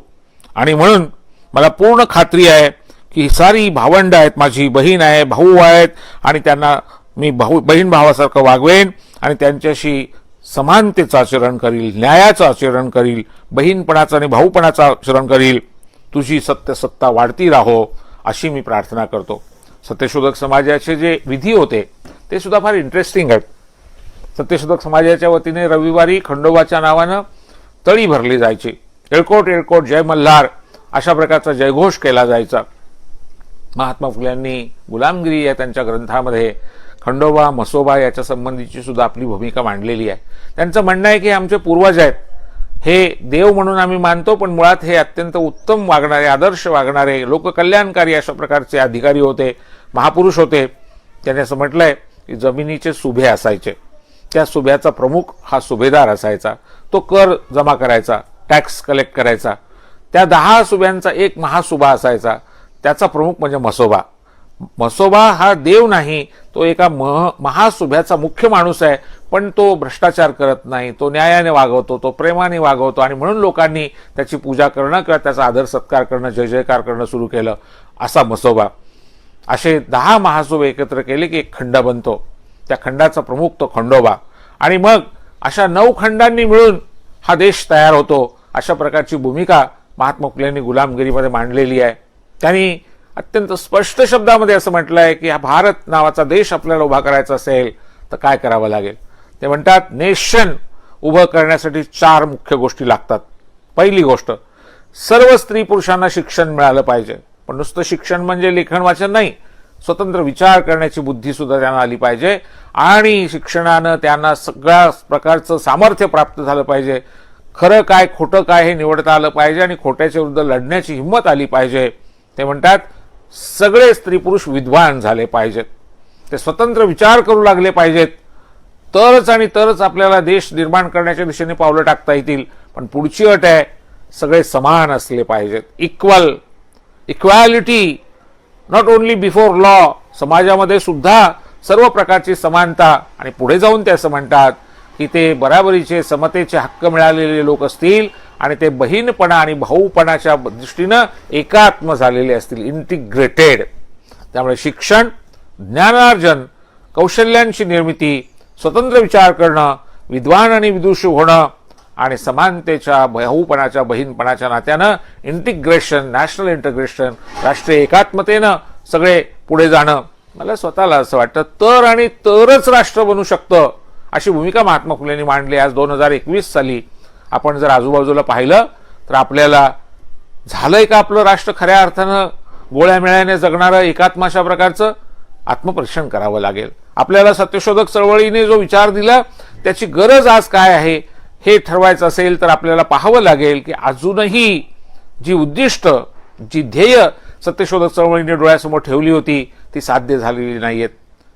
आणि म्हणून मला पूर्ण खात्री आहे की ही सारी भावंड आहेत, माझी बहीण आहे, भाऊ आहेत आणि त्यांना मी बहीण भावासारखं वागवेन आणि त्यांच्याशी समानतेचं आचरण करील, न्यायाचं आचरण करील, बहीणपणाचं आणि भाऊपणाचं आचरण करील. तुझी सत्यसत्ता वाढती राहो अशी मी प्रार्थना करतो. सत्यशोधक समाजाचे जे विधी होते ते सुद्धा फार इंटरेस्टिंग आहेत. सत्यशोधक समाजाच्या वतीने रविवारी खंडोबाच्या नावानं तळी भरली जायची. येळकोट येळकोट जय मल्हार अशा प्रकारचा जयघोष केला जायचा. महात्मा फुल्यांनी गुलामगिरी या त्यांच्या ग्रंथामध्ये खंडोबा म्हसोबा याच्या संबंधीची सुद्धा आपली भूमिका मांडलेली आहे. त्यांचं म्हणणं आहे की आमचे पूर्वज आहेत, हे देव म्हणून आम्ही मानतो, पण मुळात हे अत्यंत उत्तम वागणारे, आदर्श वागणारे, लोककल्याणकारी अशा प्रकारचे अधिकारी होते, महापुरुष होते. त्याने असं म्हटलंय की जमिनीचे सुभे असायचे, त्या सुभ्याचा प्रमुख हा सुभेदार असायचा. तो कर जमा करायचा, टॅक्स कलेक्ट करायचा. त्या 10 सुभ्यांचा एक महासुभा असायचा, त्याचा प्रमुख म्हणजे म्हसोबा. म्हसोबा हा देव नाही, तो एका महासुभ्याचा मुख्य माणूस आहे, पण तो भ्रष्टाचार करत नाही, तो न्यायाने वागवतो, तो प्रेमाने वागवतो आणि म्हणून लोकांनी त्याची पूजा करणं किंवा त्याचा आदर सत्कार करणं, जय जयकार करणं सुरू केलं, असा म्हसोबा. असे 10 महासोबे एकत्र केले की एक खंड बनतो. त्या खंडाचा प्रमुख तो खंडोबा, आणि मग अशा 9 खंडांनी मिळून हा देश तयार होतो. अशा प्रकारची भूमिका महात्मा फुलेंनी गुलामगिरीमध्ये मांडलेली आहे. त्यांनी अत्यंत स्पष्ट शब्दामध्ये असं म्हटलं आहे की हा भारत नावाचा देश आपल्याला उभा करायचा असेल तर काय करावं लागेल. ते म्हणतात नेशन उभं करण्यासाठी 4 मुख्य गोष्टी लागतात. पहिली गोष्ट, सर्व स्त्री पुरुषांना शिक्षण मिळालं पाहिजे. पण नुसतं शिक्षण म्हणजे लेखन वाचन नाही, स्वतंत्र विचार करण्याची बुद्धी सुद्धा त्यांना आली पाहिजे, आणि शिक्षणानं त्यांना सगळ्या प्रकारचं सामर्थ्य प्राप्त झालं पाहिजे. खरं काय खोटं काय हे निवडता आलं पाहिजे, आणि खोट्याच्या विरुद्ध लढण्याची हिंमत आली पाहिजे. ते म्हणतात सगळे स्त्री पुरुष विद्वान झाले पाहिजेत, ते स्वतंत्र विचार करू लागले पाहिजेत, तरच आणि तरच आपल्याला देश निर्माण करण्याच्या दिशेने पावलं टाकता येतील. पण पुढची अट आहे, सगळे समान असले पाहिजेत. Equality not only before law, समाजामध्ये सुद्धा सर्व प्रकारची समानता. आणि पुढे जाऊन ते असं म्हणतात की ते बराबरीचे समतेचे हक्क मिळालेले लोक असतील, आणि ते बहीणपणा आणि भाऊपणाच्या दृष्टीनं एकात्म झालेले असतील, इंटिग्रेटेड. त्यामुळे शिक्षण, ज्ञानार्जन, कौशल्यांची निर्मिती, स्वतंत्र विचार करणं, विद्वान आणि विदुषी होणं, आणि समानतेच्या भाऊपणाच्या बहीणपणाच्या नात्यानं इंटिग्रेशन, नॅशनल इंटिग्रेशन, राष्ट्रीय एकात्मतेनं सगळे पुढे जाणं. मला स्वतःला असं वाटतं तर आणि तरच राष्ट्र बनू शकतं, अशी भूमिका महात्मा फुलेंनी मांडली. आज 2021 साली आपण जर आजूबाजूला पाहिलं तर आपल्याला झालंय का आपलं राष्ट्र खऱ्या अर्थानं गोळ्या मिळ्याने जगणारं एकात्म अशा प्रकारचं? आत्मपरीक्षण करावं लागेल. आपल्याला सत्यशोधक चळवळीने जो विचार दिला त्याची गरज आज काय आहे हे ठरवायचं असेल तर आपल्याला पाहावं लागेल की अजूनही जी उद्दिष्ट, जी ध्येय सत्यशोधक चळवळीने डोळ्यासमोर ठेवली होती ती साध्य झालेली नाहीयेत.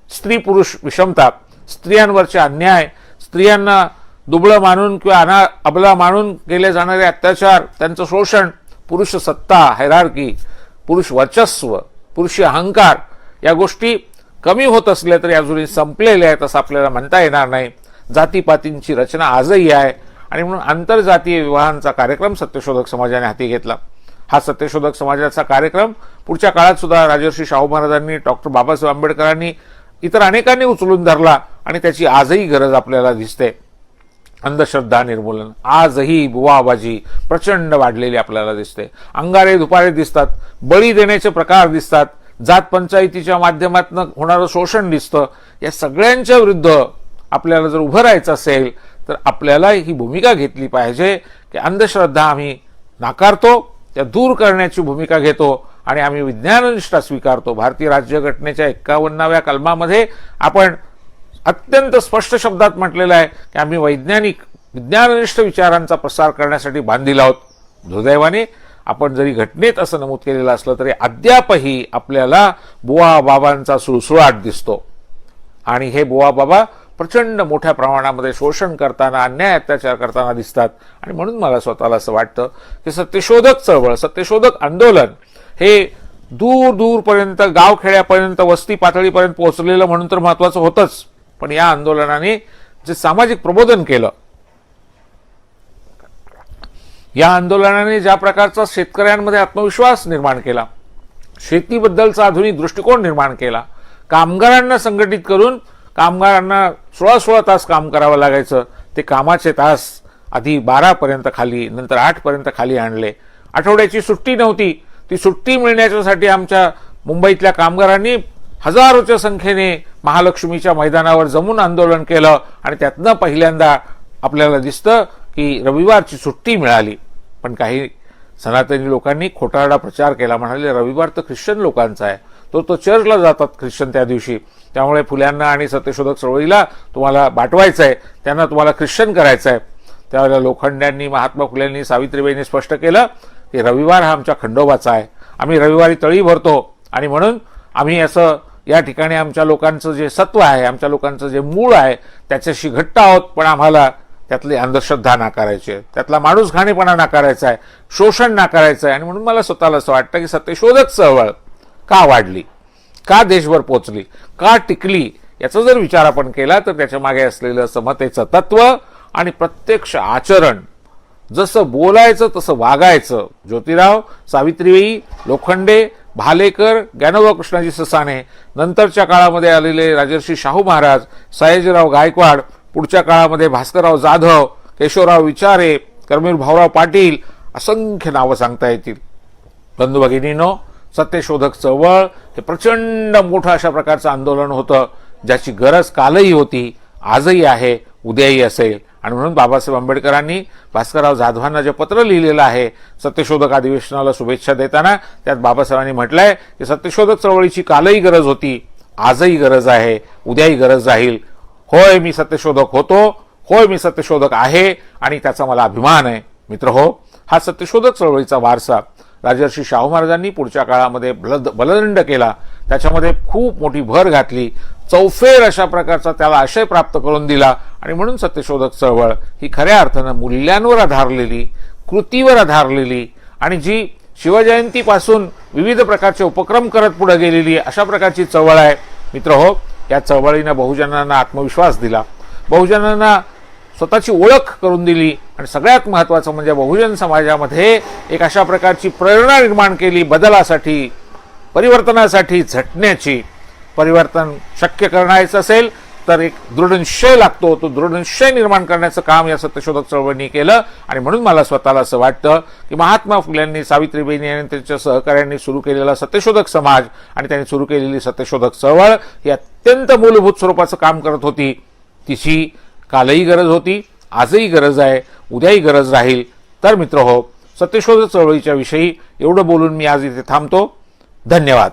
स्त्री पुरुष विषमता, स्त्रियांवरचे अन्याय, स्त्रियांना दुबळं मानून किंवा अबला मानून केले जाणारे अत्याचार, त्यांचं शोषण, पुरुष सत्ता, हायरार्की, पुरुष वर्चस्व, पुरुषी अहंकार, या गोष्टी कमी होत असल्या तरी अजूनही संपलेल्या आहेत असं आपल्याला म्हणता येणार नाही. जातीपातींची रचना आजही आहे, आणि म्हणून आंतरजातीय विवाहांचा कार्यक्रम सत्यशोधक समाजाने हाती घेतला. हा सत्यशोधक समाजाचा कार्यक्रम पुढच्या काळात सुद्धा राजर्षी शाहू महाराजांनी, डॉक्टर बाबासाहेब आंबेडकरांनी, इतर अनेकांनी उचलून धरला, आणि त्याची आजही गरज आपल्याला दिसते. अंधश्रद्धा निर्मूलन आजही बुवाबाजी प्रचंड वाढलेली आपल्याला दिसते. अंगारे दुपारे दिसतात, बळी देण्याचे प्रकार दिसतात, जात पंचायतीच्या माध्यमातून होणारं शोषण दिसतं. या सगळ्यांच्या विरुद्ध आपल्याला जर उभं राहायचं असेल तर आपल्याला ही भूमिका घेतली पाहिजे की अंधश्रद्धा आम्ही नाकारतो, त्या दूर करण्याची भूमिका घेतो, आणि आम्ही विज्ञाननिष्ठा स्वीकारतो. भारतीय राज्यघटनेच्या 51व्या कलमामध्ये आपण अत्यंत स्पष्ट शब्दात म्हटलेलं आहे की आम्ही वैज्ञानिक विज्ञाननिष्ठ विचारांचा प्रसार करण्यासाठी बांधील आहोत. दुर्दैवाने आपण जरी घटनेत असं नमूद केलेलं असलं तरी अद्यापही आपल्याला बुवा बाबांचा सुळसुळाट दिसतो, आणि हे बुवा बाबा प्रचंड मोठ्या प्रमाणामध्ये शोषण करताना, अन्याय अत्याचार करताना दिसतात. आणि म्हणून मला स्वतःला असं वाटतं की सत्यशोधक चळवळ, सत्यशोधक आंदोलन हे दूर दूरपर्यंत, गावखेड्यापर्यंत, वस्ती पातळीपर्यंत पोहोचलेलं म्हणून तर महत्वाचं होतंच, पण या आंदोलनाने जे सामाजिक प्रबोधन केलं, या आंदोलनाने ज्या प्रकारचा शेतकऱ्यांमध्ये आत्मविश्वास निर्माण केला, शेतीबद्दलचा आधुनिक दृष्टिकोन निर्माण केला, कामगारांना संघटित करून कामगारांना 16-16 तास काम करावं लागायचं, ते कामाचे तास आधी 12 पर्यंत खाली, नंतर 8 पर्यंत खाली आणले. आठवड्याची सुट्टी नव्हती, ती सुट्टी मिळण्यासाठी आमच्या मुंबईतल्या कामगारांनी हजारोच्या संख्येने महालक्ष्मीच्या मैदानावर जमून आंदोलन केलं, आणि त्यातनं पहिल्यांदा आपल्याला दिसतं की रविवारची सुट्टी मिळाली. पण काही सनातनी लोकांनी खोटारडा प्रचार केला, म्हणाले रविवार तर ख्रिश्चन लोकांचा आहे, तो चर्चला जातात ख्रिश्चन त्या दिवशी, त्यामुळे फुल्यांना आणि सत्यशोधक चळवळीला तुम्हाला बाटवायचं आहे, त्यांना तुम्हाला ख्रिश्चन करायचं आहे. त्यावेळेला लोखंड्यांनी, महात्मा फुल्यांनी, सावित्रीबाईंनी स्पष्ट केलं की रविवार हा आमच्या खंडोबाचा आहे, आम्ही रविवारी तळी भरतो, आणि म्हणून आम्ही असं या ठिकाणी आमच्या लोकांचं जे सत्व आहे, आमच्या लोकांचं जे मूळ आहे त्याच्याशी घट्ट आहोत, पण आम्हाला त्यातली अंधश्रद्धा नाकारायची आहे, त्यातला माणूस घाणेपणा नाकारायचा आहे, शोषण नाकारायचं आहे. आणि म्हणून मला स्वतःला असं वाटतं की सत्यशोधक चळवळ का वाढली, का देशभर पोचली, का टिकली, याचा जर विचार आपण केला तर त्याच्या मागे असलेलं समतेचं तत्व आणि प्रत्यक्ष आचरण, जसं बोलायचं तसं वागायचं. ज्योतिराव, सावित्रीबाई, लोखंडे, भालेकर, ज्ञानोबा कृष्णाजी ससाणे, नंतरच्या काळामध्ये आलेले राजर्षी शाहू महाराज, सयाजीराव गायकवाड, पुढच्या काळामध्ये भास्करराव जाधव, केशवराव विचारे, कर्मवीर भाऊराव पाटील, असंख्य नावं सांगता येतील. बंधू भगिनींनो, सत्यशोधक चळवळ हे प्रचंड मोठं अशा प्रकारचं आंदोलन होतं, ज्याची गरज कालही होती, आजही आहे, उद्याही असेल. आणि म्हणून बाबासाहेब आंबेडकरांनी भास्करराव जाधवांना जे पत्र लिहिलेलं आहे सत्यशोधक अधिवेशनाला शुभेच्छा देताना, त्यात बाबासाहेबांनी म्हटलंय की सत्यशोधक चळवळीची कालही गरज होती, आजही गरज आहे, उद्याही गरज राहील. होय, मी सत्यशोधक होतो, होय, मी सत्यशोधक आहे आणि त्याचा मला अभिमान आहे. मित्र हो, हा सत्यशोधक चळवळीचा वारसा राजर्षी शाहू महाराजांनी पुढच्या काळामध्ये बलदंड केला, त्याच्यामध्ये खूप मोठी भर घातली, चौफेर अशा प्रकारचा त्याला आशय प्राप्त करून दिला. आणि म्हणून सत्यशोधक चळवळ ही खऱ्या अर्थानं मूल्यांवर आधारलेली, कृतीवर आधारलेली आणि जी शिवजयंतीपासून विविध प्रकारचे उपक्रम करत पुढे गेलेली अशा प्रकारची चळवळ आहे. मित्र हो, या चळवळीनं बहुजनांना आत्मविश्वास दिला, बहुजनांना स्वतःची ओळख करून दिली आणि सगळ्यात महत्त्वाचं म्हणजे बहुजन समाजामध्ये एक अशा प्रकारची प्रेरणा निर्माण केली बदलासाठी, परिवर्तनासाठी झटण्याची. परिवर्तन शक्य करण्याचं असेल तर एक दृढनिश्चय लागतो, तो दृढनिश्चय निर्माण करण्याचं काम या सत्यशोधक चळवळीने केलं. आणि म्हणून मला स्वतःला असं वाटतं की महात्मा फुल्यांनी, सावित्रीबाईंनी आणि त्यांच्या सहकाऱ्यांनी सुरू केलेला सत्यशोधक समाज आणि त्यांनी सुरू केलेली सत्यशोधक चळवळ ही अत्यंत मूलभूत स्वरूपाचं काम करत होती. तिची कालही गरज होती, आजही गरज आहे, उद्याही गरज राहील. तर मित्र हो, सत्यशोधक चळवळीच्या विषयी एवढं बोलून मी आज इथे थांबतो. धन्यवाद.